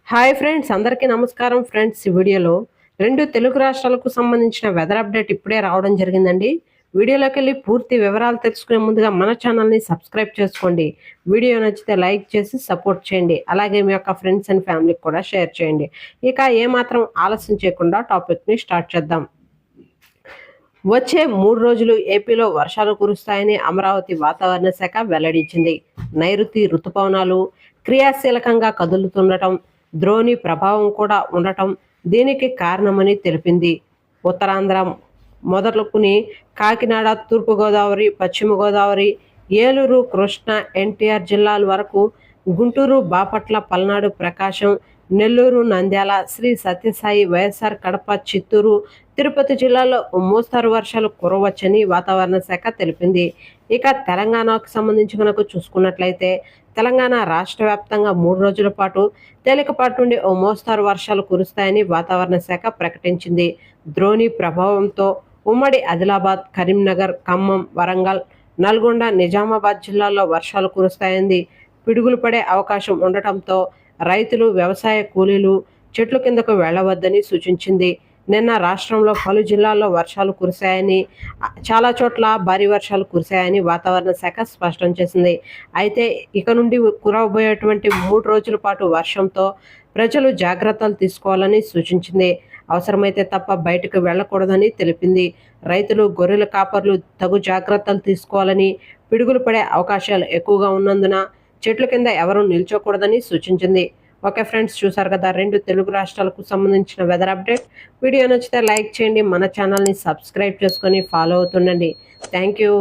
Hi friends, అందరికీ నమస్కారం. Friends, ఈ వీడియోలో రెండు తెలుగు రాష్ట్రాలకు సంబంధించిన వెదర్ అప్డేట్ ఇప్పుడే రావడం జరిగిందండి. వీడియోలోకి వెళ్ళి పూర్తి వివరాలు తెలుసుకునే ముందుగా మన ఛానల్ని సబ్స్క్రైబ్ చేసుకోండి. వీడియో నచ్చితే లైక్ చేసి సపోర్ట్ చేయండి. అలాగే మీ యొక్క ఫ్రెండ్స్ అండ్ ఫ్యామిలీకి కూడా షేర్ చేయండి. ఇక ఏమాత్రం ఆలస్యం చేయకుండా టాపిక్ని స్టార్ట్ చేద్దాం. వచ్చే 3 రోజులు ఏపీలో వర్షాలు కురుస్తాయని అమరావతి వాతావరణ శాఖ వెల్లడించింది. నైరుతి రుతుపవనాలు క్రియాశీలకంగా కదులుతుండటం, ద్రోణి ప్రభావం కూడా ఉండటం దీనికి కారణమని తెలిపింది. ఉత్తరాంధ్ర మొదలుకుని కాకినాడ, తూర్పుగోదావరి, పశ్చిమ గోదావరి, ఏలూరు, కృష్ణా, ఎన్టీఆర్ జిల్లాల వరకు, గుంటూరు, బాపట్ల, పల్నాడు, ప్రకాశం, నెల్లూరు, నంద్యాల, శ్రీ సత్యసాయి, వైఎస్ఆర్ కడప, చిత్తూరు, తిరుపతి జిల్లాలో మోస్తరు వర్షాలు కురవచ్చని వాతావరణ శాఖ తెలిపింది. ఇక తెలంగాణకు సంబంధించి మనకు చూసుకున్నట్లయితే తెలంగాణ రాష్ట్ర వ్యాప్తంగా 3 రోజుల పాటు తేలికపాటి నుండి మోస్తరు వర్షాలు కురుస్తాయని వాతావరణ శాఖ ప్రకటించింది. ద్రోణి ప్రభావంతో ఉమ్మడి ఆదిలాబాద్, కరీంనగర్, ఖమ్మం, వరంగల్, నల్గొండ, నిజామాబాద్ జిల్లాల్లో వర్షాలు కురుస్తాయంది. పిడుగులు పడే అవకాశం ఉండటంతో రైతులు, వ్యవసాయ కూలీలు చెట్ల కిందకు వెళ్లవద్దని సూచించింది. నిన్న రాష్ట్రంలో పలు జిల్లాల్లో వర్షాలు కురిశాయని, చాలా చోట్ల భారీ వర్షాలు కురిశాయని వాతావరణ శాఖ స్పష్టం చేసింది. అయితే ఇక నుండి కురవబోయేటువంటి 3 రోజుల పాటు వర్షంతో ప్రజలు జాగ్రత్తలు తీసుకోవాలని సూచించింది. అవసరమైతే తప్ప బయటకు వెళ్లకూడదని తెలిపింది. రైతులు, గొర్రెల కాపర్లు తగు జాగ్రత్తలు తీసుకోవాలని, పిడుగులు పడే అవకాశాలు ఎక్కువగా ఉన్నందున చెట్ల కింద ఎవరూ నిల్చోకూడదని సూచించింది. ఓకే ఫ్రెండ్స్, చూసారు కదా రెండు తెలుగు రాష్ట్రాలకు సంబంధించిన వెదర్ అప్డేట్. వీడియో నచ్చితే లైక్ చేయండి, మన ఛానల్ని సబ్స్క్రైబ్ చేసుకొని ఫాలో అవుతుండండి. Thank you.